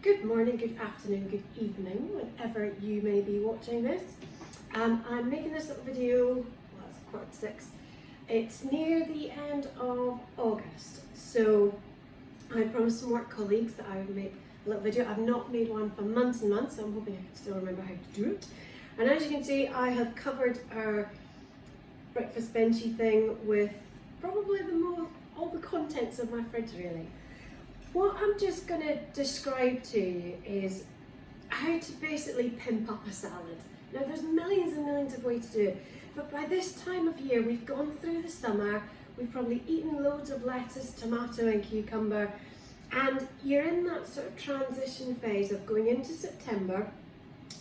Good morning, good afternoon, good evening, whenever you may be watching this. I'm making this little video, well it's 5:45. It's near the end of August, so I promised some work colleagues that I would make a little video. I've not made one for months and months, so I'm hoping I can still remember how to do it. And as you can see, I have covered our breakfast benchy thing with probably all the contents of my fridge really. What I'm just going to describe to you is how to basically pimp up a salad. Now there's millions and millions of ways to do it, but by this time of year we've gone through the summer, we've probably eaten loads of lettuce, tomato and cucumber, and you're in that sort of transition phase of going into September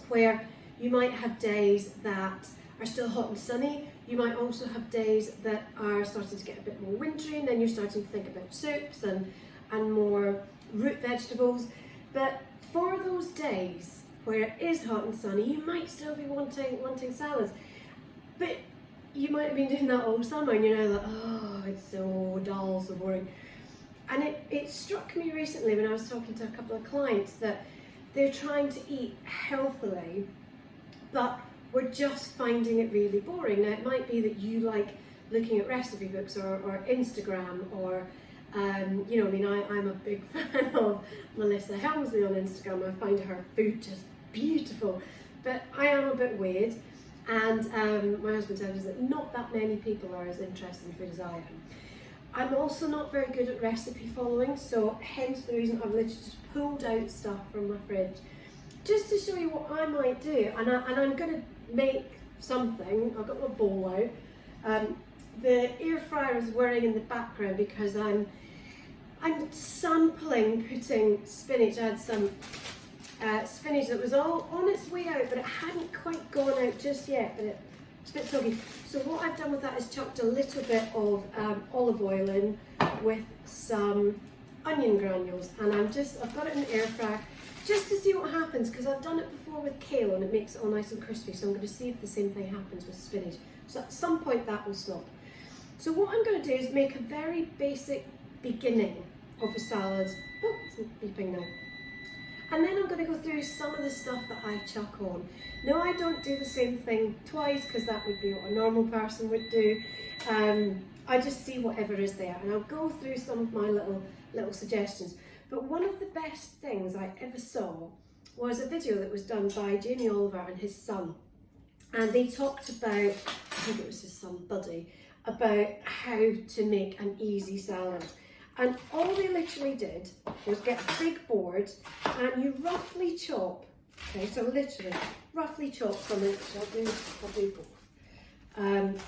where you might have days that are still hot and sunny. You might also have days that are starting to get a bit more wintry, and then you're starting to think about soups and more root vegetables. But for those days where it is hot and sunny, you might still be wanting salads. But you might have been doing that all summer and you're now like, oh, it's so dull, so boring. And it struck me recently when I was talking to a couple of clients that they're trying to eat healthily, but we're just finding it really boring. Now it might be that you like looking at recipe books or Instagram or I'm a big fan of Melissa Helmsley on Instagram. I find her food just beautiful, but I am a bit weird, and my husband tells me that not that many people are as interested in food as I am. I'm also not very good at recipe following, so hence the reason I've literally just pulled out stuff from my fridge just to show you what I might do, and I'm going to make something. I've got my bowl out. The air fryer is whirring in the background because I'm sampling putting spinach. I had some spinach that was all on its way out, but it hadn't quite gone out just yet, but it's a bit soggy. So what I've done with that is chucked a little bit of olive oil in with some onion granules, and I've got it in the air fryer just to see what happens, because I've done it before with kale and it makes it all nice and crispy, so I'm going to see if the same thing happens with spinach. So at some point that will stop. So what I'm going to do is make a very basic beginning of a salad. Oh, it's beeping now. And then I'm going to go through some of the stuff that I chuck on. Now I don't do the same thing twice because that would be what a normal person would do. I just see whatever is there and I'll go through some of my little suggestions. But one of the best things I ever saw was a video that was done by Jamie Oliver and his son. And they talked about, I think it was his son Buddy, about how to make an easy salad. And all they literally did was get a big board and you roughly chop, okay, so literally roughly chop from it, I'll do both. And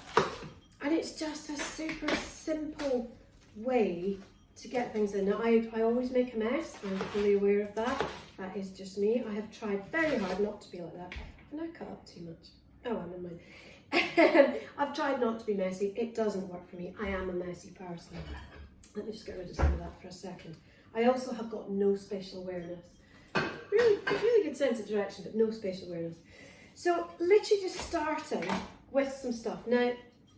it's just a super simple way to get things in. Now I always make a mess, I'm fully aware of that. That is just me. I have tried very hard not to be like that. And I cut up too much. Oh, I'm in mine. I've tried not to be messy. It doesn't work for me. I am a messy person. Let me just get rid of some of that for a second. I also have got no spatial awareness. Really good sense of direction, but no spatial awareness. So literally just starting with some stuff. Now,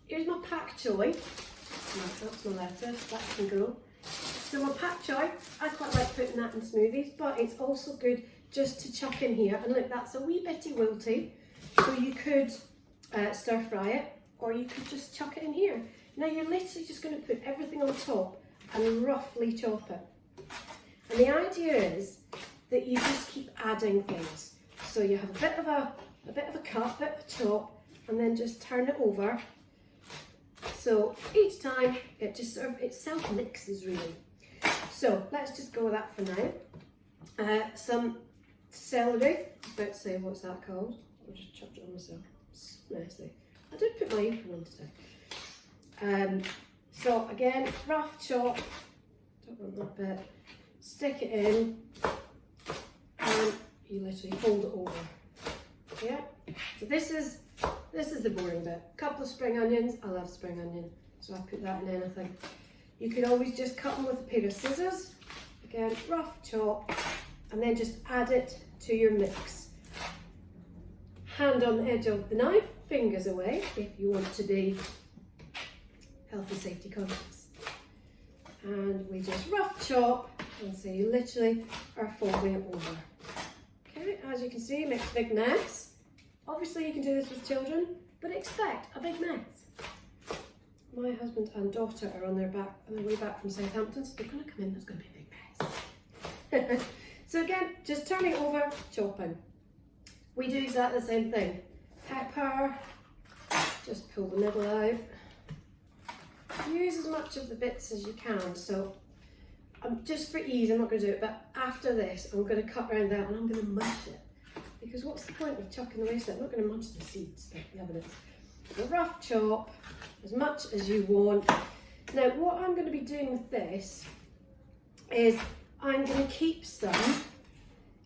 here's my pak choy. That's my lettuce, that can go. So my pak choy, I quite like putting that in smoothies, but it's also good just to chuck in here. And look, that's a wee bitty wilty, so you could stir fry it, or you could just chuck it in here. Now you're literally just going to put everything on top and roughly chop it. And the idea is that you just keep adding things. So you have a bit of a cut, a bit of a chop, and then just turn it over. So each time it just sort of, it self-mixes really. So let's just go with that for now. Some celery, I was about to say, what's that called? I just chopped it on myself. It's messy. I did put my apron on today. So again, rough chop, don't want that bit, stick it in, and you literally fold it over. Yeah. So this is the boring bit. A couple of spring onions. I love spring onion, so I put that in anything. You could always just cut them with a pair of scissors. Again, rough chop, and then just add it to your mix. Hand on the edge of the knife, fingers away if you want to be health and safety conscious. And we just rough chop And so you literally are folding it over. Okay, as you can see, it makes a big mess. Obviously you can do this with children, but expect a big mess. My husband and daughter are on their way back from Southampton, so they're going to come in, there's going to be a big mess. So again, just turning it over, chopping. We do exactly the same thing. Pepper, just pull the middle out. Use as much of the bits as you can. So just for ease, I'm not going to do it, but after this, I'm going to cut around that and I'm going to munch it. Because what's the point of chucking the waste out? I'm not going to munch the seeds, but nevertheless. A rough chop, as much as you want. Now, what I'm going to be doing with this is I'm going to keep some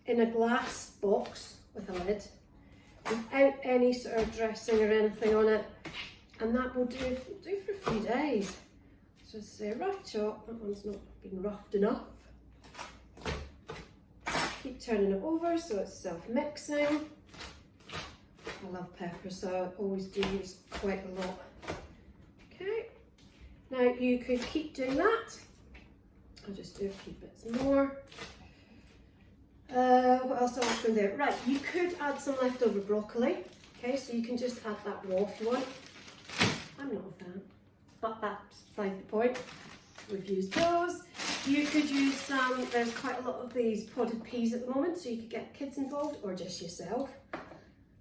in a glass box with a lid without any sort of dressing or anything on it, and that will do for a few days. So it's a rough chop, that one's not been roughed enough. Keep turning it over so it's self-mixing. I love pepper, so I always do use quite a lot. Okay, now you could keep doing that. I'll just do a few bits more. What else do I have in there? Right, you could add some leftover broccoli. Okay, so you can just add that raw if you want. I'm not a fan, but that's beside the point. We've used those. You could use some, there's quite a lot of these potted peas at the moment, so you could get kids involved or just yourself.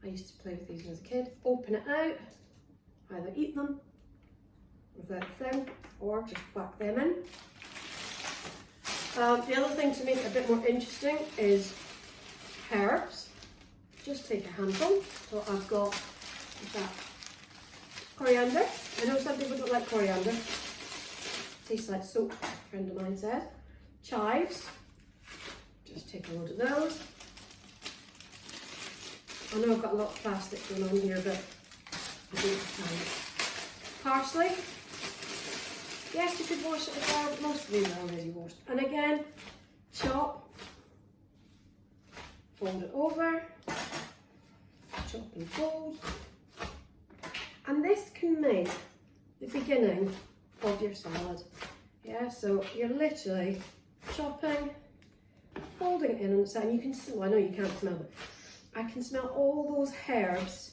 I used to play with these as a kid. Open it out, either eat them without a thing or just whack them in. The other thing to make it a bit more interesting is herbs. Just take a handful. So I've got that coriander. I know some people don't like coriander. Tastes like soap, a friend of mine said. Chives. Just take a load of those. I know I've got a lot of plastic going on here, but I don't have time. Parsley. Yes, you could wash it as well, but most of these are already washed. And again, chop, fold it over, chop and fold. And this can make the beginning of your salad. Yeah, so you're literally chopping, folding it in on the side, and you can smell, I know you can't smell it, I can smell all those herbs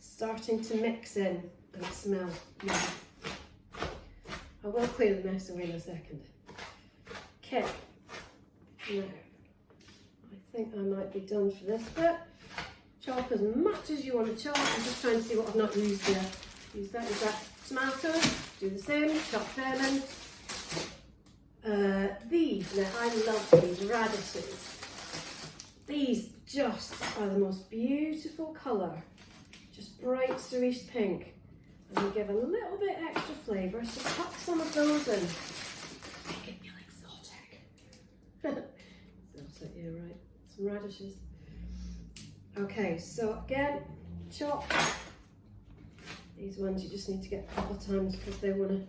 starting to mix in, and it smells yummy. I will clear the mess away in a second. Okay, now I think I might be done for this bit. Chop as much as you want to chop. I'm just trying to see what I've not used here. Use that. Is that tomatoes? Do the same. Chop them in. These, now I love these radishes. These just are the most beautiful colour. Just bright cerise pink. And we give a little bit extra flavour, so tuck some of those in. Make it feel exotic. Exotic, yeah, right. Some radishes. Okay, so again, chop. These ones you just need to get a couple of times because they want to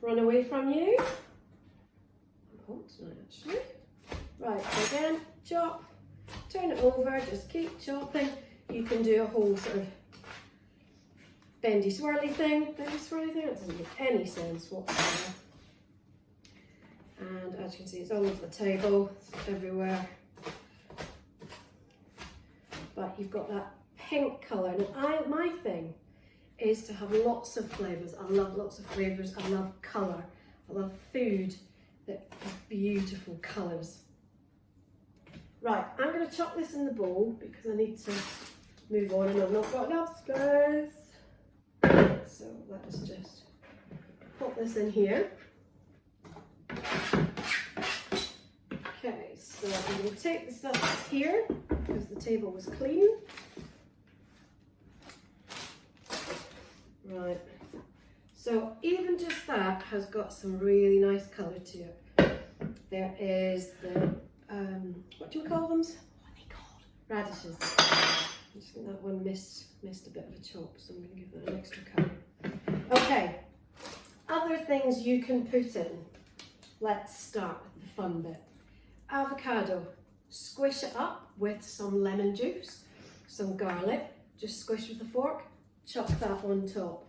run away from you. I'm hot tonight, actually. Right, so again, chop. Turn it over, just keep chopping. You can do a whole sort of bendy swirly thing. Bendy swirly thing, that doesn't make any sense whatsoever. And as you can see, it's all over the table, it's everywhere. But you've got that pink colour. Now, my thing is to have lots of flavours. I love lots of flavours. I love colour. I love food that has beautiful colours. Right, I'm going to chuck this in the bowl because I need to move on and I've not got enough space. So let's just pop this in here. Okay, so I'm going to take the stuff that's here because the table was clean. Right, so even just that has got some really nice colour to it. There is the, what do we call them? What are they called? Radishes. I just think that one missed a bit of a chop, so I'm going to give that an extra cut. Okay, other things you can put in. Let's start with the fun bit. Avocado. Squish it up with some lemon juice, some garlic. Just squish with a fork. Chuck that on top.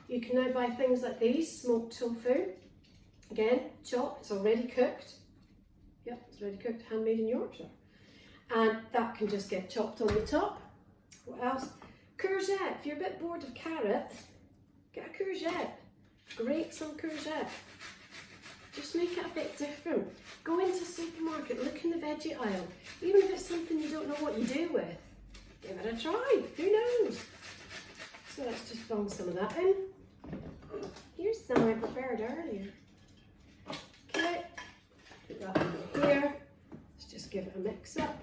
You can now buy things like these, smoked tofu. Again, chop, it's already cooked. Yep, it's already cooked, handmade in Yorkshire. And that can just get chopped on the top. What else? Courgette. If you're a bit bored of carrots, get a courgette. Grate some courgette. Just make it a bit different. Go into the supermarket, look in the veggie aisle. Even if it's something you don't know what you do with, give it a try. Who knows? So let's just bung some of that in. Here's some I prepared earlier. Okay, put that over here. Let's just give it a mix up.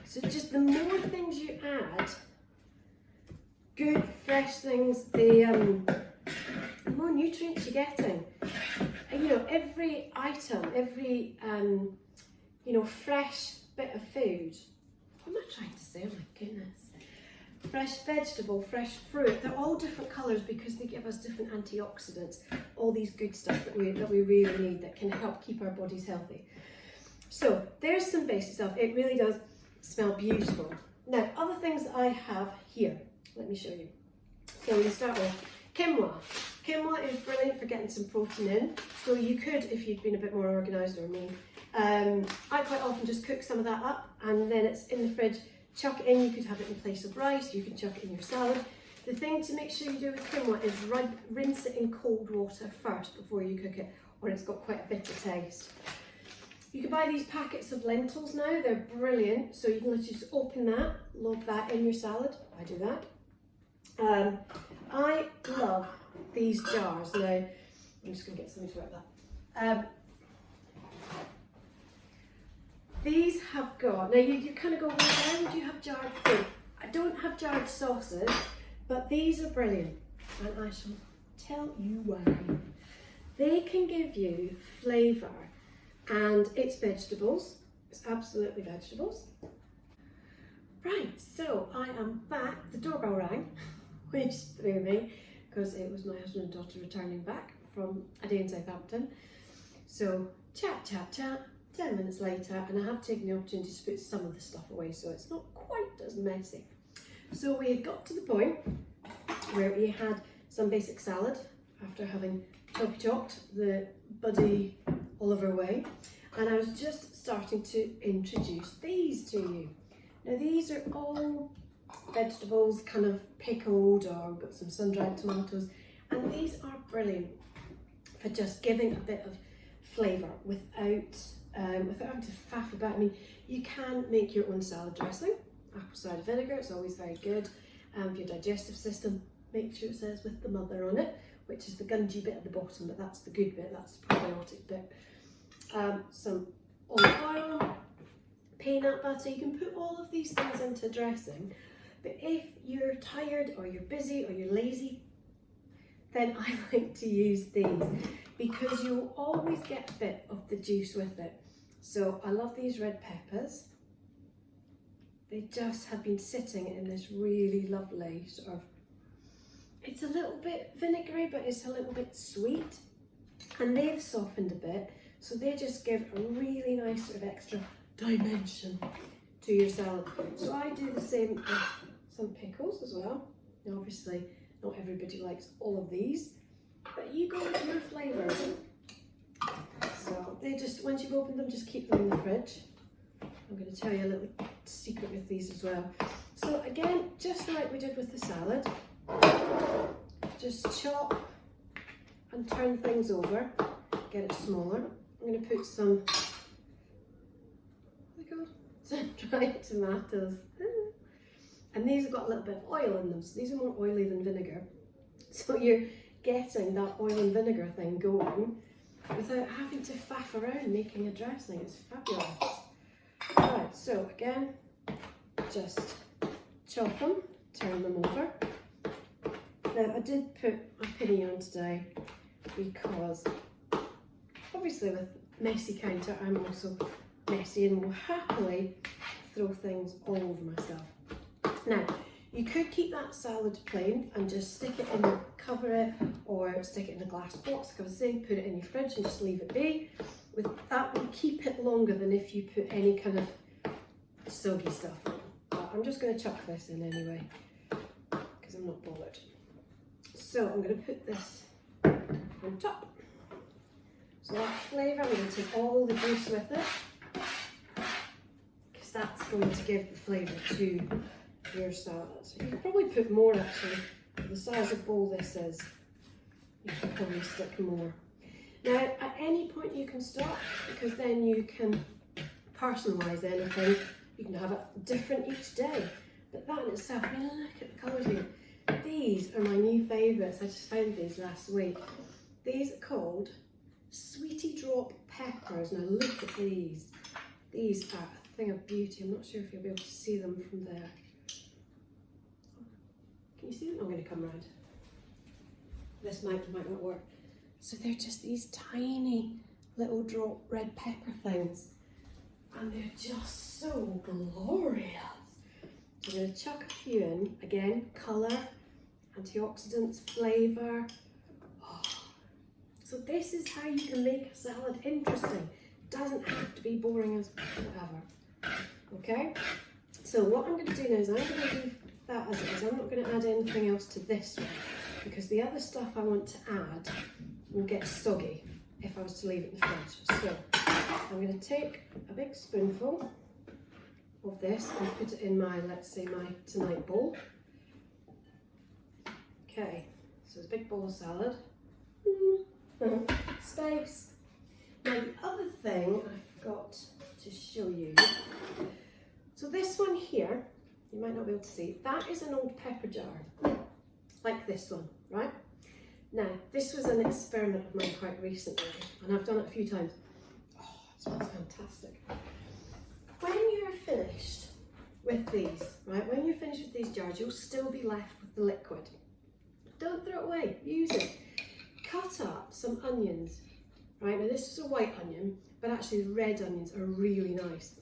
So just the more things you add, good fresh things, the more nutrients you're getting. And, you know, every item, every you know, fresh bit of food. What am I trying to say? Oh my goodness. Fresh vegetable, fresh fruit, they're all different colours because they give us different antioxidants, all these good stuff that we really need that can help keep our bodies healthy. So there's some basic stuff. It really does smell beautiful. Now, other things that I have here, let me show you. So we start with quinoa. Quinoa is brilliant for getting some protein in. So you could, if you'd been a bit more organised or me, I quite often just cook some of that up and then it's in the fridge, chuck it in. You could have it in place of rice, you can chuck it in your salad. The thing to make sure you do with quinoa is rinse it in cold water first before you cook it, or it's got quite a bitter taste. You can buy these packets of lentils now, they're brilliant. So you can literally just open that, lob that in your salad. I do that. I love these jars. Now, I'm just going to get something to work that. These have got, now you kind of go, well, why would you have jarred fruit? I don't have jarred sauces, but these are brilliant. And I shall tell you why. They can give you flavour. And it's vegetables, it's absolutely vegetables. Right, so I am back, the doorbell rang, which threw me, because it was my husband and daughter returning back from a day in Southampton. So chat, 10 minutes later, and I have taken the opportunity to put some of the stuff away, so it's not quite as messy. So we had got to the point where we had some basic salad, after having chopped the buddy Oliver way, and I was just starting to introduce these to you. Now these are all vegetables, kind of pickled, or got some sun-dried tomatoes, and these are brilliant for just giving a bit of flavour without having to faff about. I mean, you can make your own salad dressing, apple cider vinegar, it's always very good for your digestive system. Make sure it says with the mother on it, which is the gungy bit at the bottom, but that's the good bit, that's the probiotic bit. Some olive oil, peanut butter, you can put all of these things into dressing, but if you're tired or you're busy or you're lazy, then I like to use these because you'll always get a bit of the juice with it. So I love these red peppers. They just have been sitting in this really lovely sort of, it's a little bit vinegary, but it's a little bit sweet, and they've softened a bit. So they just give a really nice sort of extra dimension to your salad. So I do the same with some pickles as well. Now obviously not everybody likes all of these, but you go with your flavours. So they just, once you've opened them, just keep them in the fridge. I'm going to tell you a little secret with these as well. So again, just like we did with the salad, just chop and turn things over, get it smaller. I'm going to put some, dried tomatoes, and these have got a little bit of oil in them, so these are more oily than vinegar. So you're getting that oil and vinegar thing going without having to faff around making a dressing. It's fabulous. Right, so again, just chop them, turn them over. Now I did put a penny on today because obviously with messy counter I'm also messy and will happily throw things all over myself. Now you could keep that salad plain and just stick it in, cover it, or stick it in a glass box like I was saying, put it in your fridge and just leave it be. With that will keep it longer than if you put any kind of soggy stuff on. But I'm just going to chuck this in anyway because I'm not bothered. So I'm going to put this on top. So that flavour, I'm going to take all the juice with it, because that's going to give the flavour to your salad. So you could probably put more actually. For the size of bowl this is, you could probably stick more. Now, at any point you can stop, because then you can personalise anything. You can have it different each day. But that in itself, I mean, look at the colours here. These are my new favourites. I just found these last week. These are called Sweetie Drop Peppers. Now look at these. These are a thing of beauty. I'm not sure if you'll be able to see them from there. Can you see them? I'm going to come round. This might not work. So they're just these tiny little drop red pepper things. And they're just so glorious. So I'm going to chuck a few in. Again, colour, antioxidants, flavour. Oh. So this is how you can make a salad interesting. It doesn't have to be boring as whatever. Okay? So what I'm going to do now is I'm going to leave that as it is. I'm not going to add anything else to this one, because the other stuff I want to add will get soggy if I was to leave it in the fridge. So I'm going to take a big spoonful of this and put it in my, let's say, my tonight bowl. Okay, so it's a big bowl of salad. Space. Now the other thing I forgot to show you. So this one here, you might not be able to see, that is an old pepper jar, like this one, right? Now, this was an experiment of mine quite recently, and I've done it a few times. Oh, it smells fantastic. When you're finished with these, right, when you're finished with these jars, you'll still be left with the liquid. Don't throw it away, use it. Cut up some onions, right? Now this is a white onion, but actually the red onions are really nice.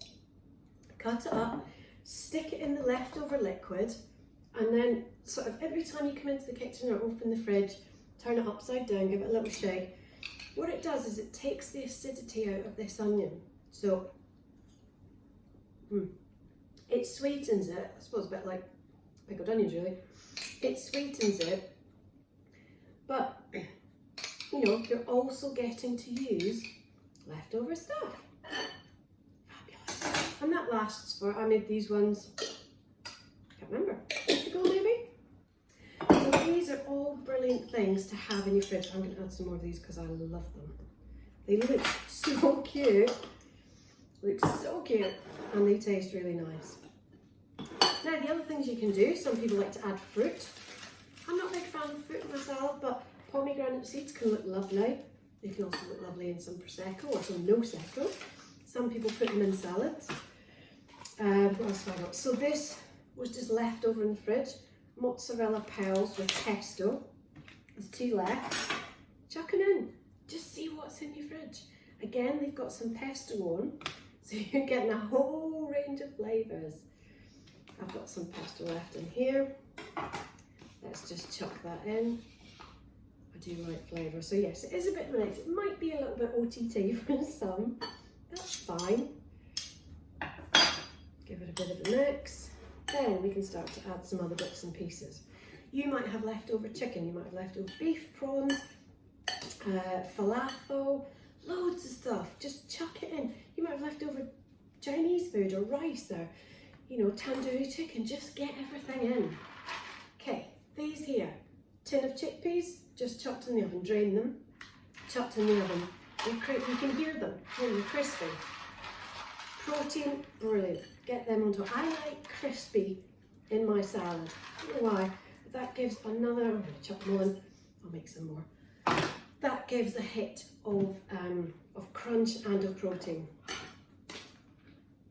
Cut it up, stick it in the leftover liquid, and then sort of every time you come into the kitchen or open the fridge, turn it upside down, give it a little shake. What it does is it takes the acidity out of this onion. So it sweetens it, I suppose a bit like pickled onions really. It sweetens it, but you know, you're also getting to use leftover stuff. Fabulous. And that lasts for, I made these ones, I can't remember, a week ago maybe? So these are all brilliant things to have in your fridge. I'm going to add some more of these because I love them. They look so cute. And they taste really nice. Now the other things you can do, some people like to add fruit. I'm not a big fan of fruit in my salad, but pomegranate seeds can look lovely. They can also look lovely in some prosecco or some no secco. Some people put them in salads. What else have I got? So this was just left over in the fridge. Mozzarella pearls with pesto. There's 2 left. Chuck them in. Just see what's in your fridge. Again, they've got some pesto on, so you're getting a whole range of flavours. I've got some pesto left in here. Let's just chuck that in. I do like flavour. So yes, it is a bit of a mix. It might be a little bit OTT for some. That's fine. Give it a bit of a mix. Then we can start to add some other bits and pieces. You might have leftover chicken, you might have leftover beef, prawns, falafel, loads of stuff. Just chuck it in. You might have leftover Chinese food or rice or, you know, tandoori chicken. Just get everything in. Okay, these here. Tin of chickpeas, just chucked in the oven. Drain them, chucked in the oven. You can hear them, they're crispy. Protein, brilliant. Get them on top. I like crispy in my salad. I don't know why, but that gives another, I'm going to chuck them all in. I'll make some more. That gives a hit of crunch and of protein.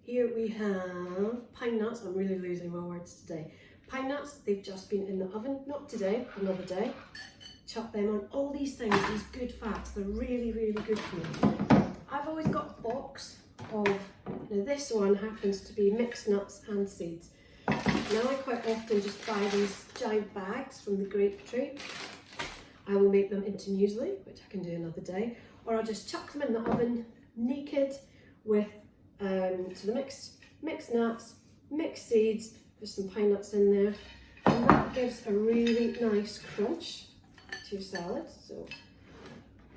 Here we have pine nuts. I'm really losing my words today. Pine nuts, they've just been in the oven. Not today, another day. Chuck them on. All these things, these good fats, they're really, really good for you. I've always got a box of, now this one happens to be mixed nuts and seeds. Now I quite often just buy these giant bags from the grape tree. I will make them into muesli, which I can do another day, or I'll just chuck them in the oven naked with so the mixed nuts, mixed seeds, there's some pine nuts in there, and that gives a really nice crunch to your salad. So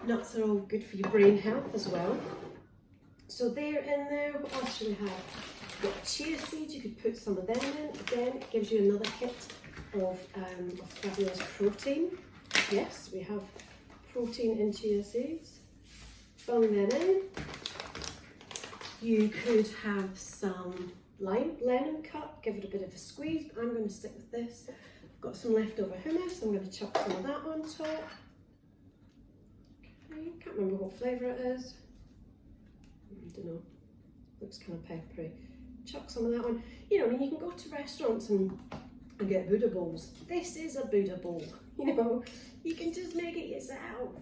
Nuts are all good for your brain health as well. So they're in there. What else do we have? We've got chia seeds, you could put some of them in. Again, it gives you another hit of fabulous protein. Yes, we have protein in chia seeds. Bung them in. You could have some lemon cut, give it a bit of a squeeze, but I'm going to stick with this. I've got some leftover hummus, I'm going to chuck some of that on top. Okay, can't remember what flavour it is. I don't know, looks kind of peppery. Chuck some of that on. You know, I mean, you can go to restaurants and get Buddha bowls. This is a Buddha bowl, you know, you can just make it yourself.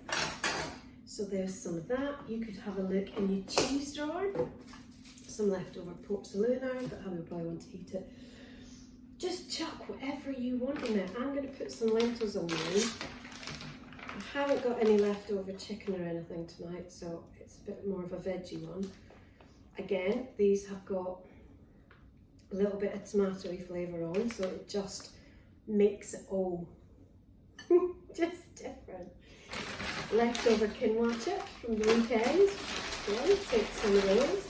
So there's some of that. You could have a look in your cheese drawer. Some leftover pork salona, but hubby will probably want to eat it. Just chuck whatever you want in there. I'm going to put some lentils on mine. I haven't got any leftover chicken or anything tonight, so it's a bit more of a veggie one. Again, these have got a little bit of tomatoey flavour on, so it just makes it all just different. Leftover quinoa chips from the weekend. Again, take some of those.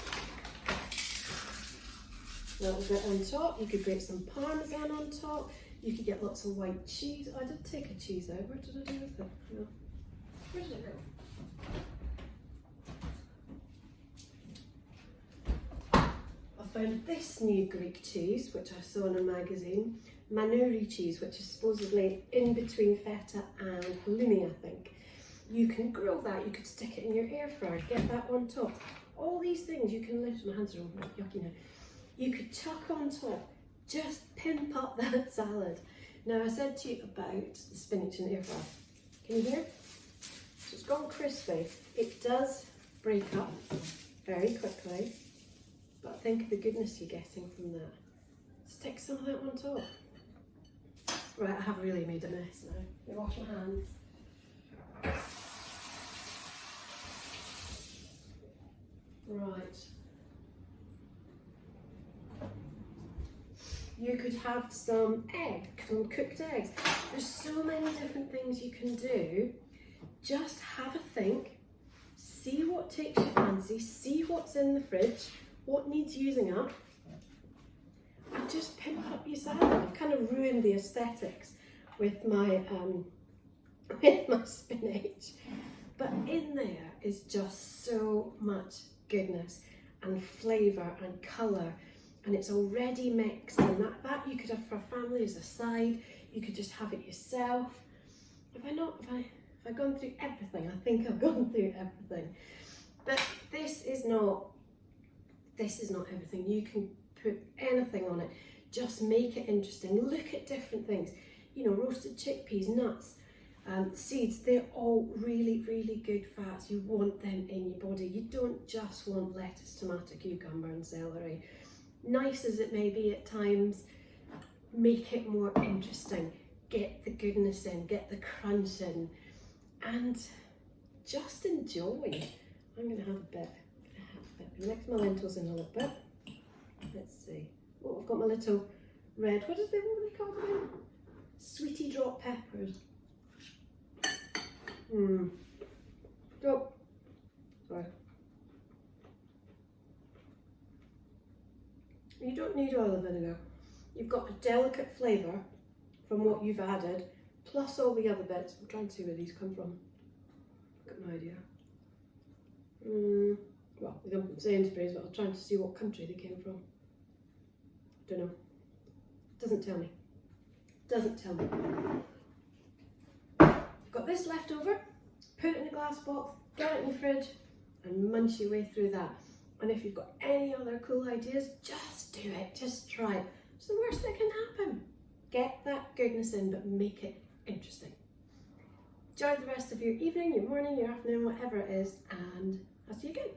A little bit on top. You could grate some parmesan on top. You could get lots of white cheese. I did take a cheese out. Where did I do with it? No. Where did it go? I found this new Greek cheese, which I saw in a magazine. Manouri cheese, which is supposedly in between feta and halloumi, I think. You can grill that. You could stick it in your air fryer. Get that on top. All these things you can lift. My hands are all yucky now. You could chuck on top. Just pimp up that salad. Now I said to you about the spinach in the air fryer. Can you hear? So it's gone crispy. It does break up very quickly, but think of the goodness you're getting from that. Stick some of that on top. Right, I have really made a mess now. Let me wash my hands. Right. You could have some cooked eggs. There's so many different things you can do. Just have a think, see what takes your fancy, see what's in the fridge, what needs using up, and just pimp up your salad. I've kind of ruined the aesthetics with my spinach, but in there is just so much goodness and flavour and colour. And it's already mixed, and that you could have for a family as a side. You could just have it yourself. Have I gone through everything? I think I've gone through everything. But this is not everything. You can put anything on it. Just make it interesting. Look at different things. You know, roasted chickpeas, nuts, seeds, they're all really, really good fats. You want them in your body. You don't just want lettuce, tomato, cucumber and celery. Nice as it may be at times, make it more interesting. Get the goodness in, get the crunch in, and just enjoy. I'm going to have a bit. Mix my lentils in a little bit. Let's see. Oh, I've got my little red, what were they called again? Sweetie drop peppers. Oh, sorry. You don't need oil or vinegar. You've got a delicate flavour from what you've added, plus all the other bits. I'm trying to see where these come from. I've got no idea. Well, they come from Sainsbury's, but I'm trying to see what country they came from. Don't know. Doesn't tell me. Doesn't tell me. You've got this left over. Put it in a glass box, get it in the fridge, and munch your way through that. And if you've got any other cool ideas, just do it, just try it. It's the worst that can happen. Get that goodness in, but make it interesting. Enjoy the rest of your evening, your morning, your afternoon, whatever it is, and I'll see you again.